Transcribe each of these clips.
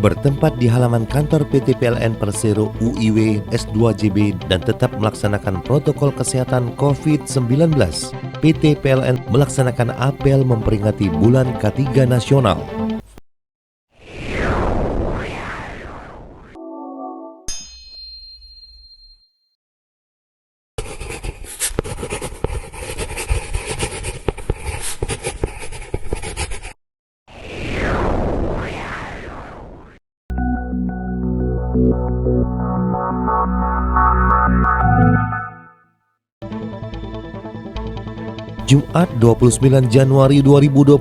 bertempat di halaman kantor PT PLN Persero UIW S2JB dan tetap melaksanakan protokol kesehatan COVID-19. PT PLN melaksanakan apel memperingati Bulan K3 Nasional. Jumat 29 Januari 2021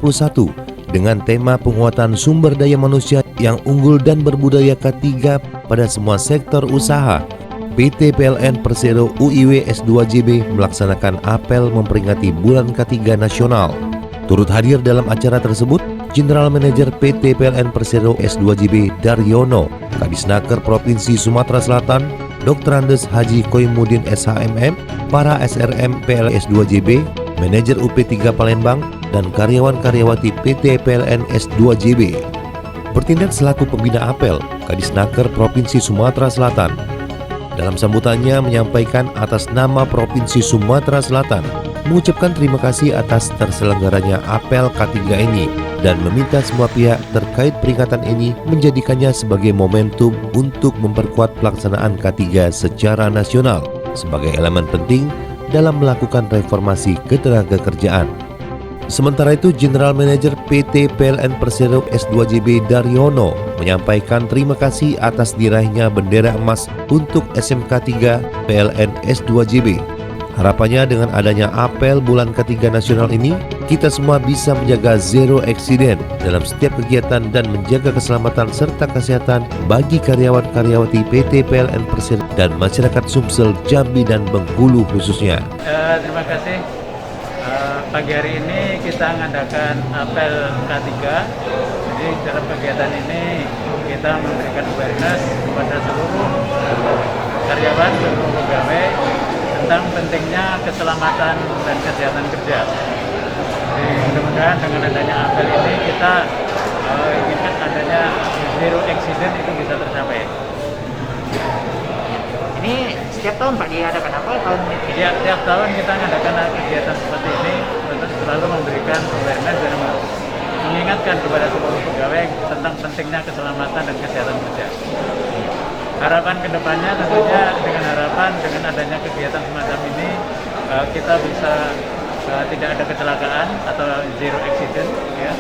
dengan tema penguatan sumber daya manusia yang unggul dan berbudaya K3 pada semua sektor usaha. PT PLN Persero UIW S2JB melaksanakan apel memperingati Bulan K3 Nasional. Turut hadir dalam acara tersebut General Manager PT PLN Persero S2JB Daryono, Kadisnaker Provinsi Sumatera Selatan, Dr. Andes Haji Koimudin SHMM, para SRM PLN S2JB, Manajer UP3 Palembang, dan karyawan-karyawati PT PLN S2JB. Bertindak selaku pembina apel, Kadisnaker Provinsi Sumatera Selatan dalam sambutannya menyampaikan atas nama Provinsi Sumatera Selatan mengucapkan terima kasih atas terselenggaranya apel K3 ini dan meminta semua pihak terkait peringatan ini menjadikannya sebagai momentum untuk memperkuat pelaksanaan K3 secara nasional sebagai elemen penting dalam melakukan reformasi ketenagakerjaan. Sementara itu, General Manager PT PLN Persero S2JB Daryono menyampaikan terima kasih atas diraihnya bendera emas untuk SMK 3 PLN S2JB. Harapannya dengan adanya apel Bulan K3 Nasional ini, kita semua bisa menjaga zero accident dalam setiap kegiatan dan menjaga keselamatan serta kesehatan bagi karyawan-karyawati PT PLN Persero dan masyarakat Sumsel, Jambi, dan Bengkulu khususnya. Terima kasih. Pagi hari ini kita mengadakan apel K3. Jadi dalam kegiatan ini kita memberikan awareness kepada seluruh karyawan, seluruh pegawai tentang pentingnya keselamatan dan kesehatan kerja. Jadi mudah-mudahan dengan adanya apel ini kita inginkan adanya zero accident itu bisa tercapai. Ini setiap tahun Pak diadakan apa tahun ini? Ya, setiap tahun kita mengadakan kegiatan seperti ini untuk selalu memberikan awareness dan mengingatkan kepada seluruh pegawai tentang pentingnya keselamatan dan kesehatan kerja. Harapan kedepannya tentunya dengan harapan dengan adanya kegiatan semacam ini kita bisa tidak ada kecelakaan atau zero accident, ya.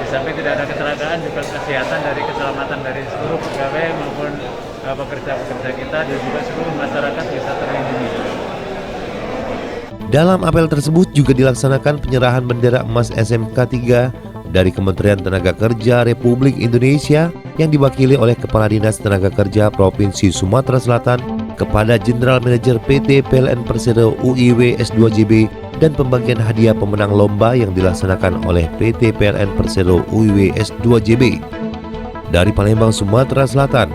Di samping tidak ada kecelakaan juga kesehatan dari keselamatan dari seluruh pegawai maupun pekerja-pekerja kita dan juga seluruh masyarakat bisa terlindungi. Dalam apel tersebut juga dilaksanakan penyerahan bendera emas SMK 3 dari Kementerian Tenaga Kerja Republik Indonesia yang diwakili oleh Kepala Dinas Tenaga Kerja Provinsi Sumatera Selatan kepada General Manager PT PLN Persero UIW S2JB dan pembagian hadiah pemenang lomba yang dilaksanakan oleh PT PLN Persero UIW S2JB. Dari Palembang, Sumatera Selatan,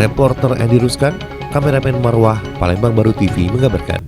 reporter Edi Ruskan, kameramen Marwah, Palembang Baru TV mengabarkan.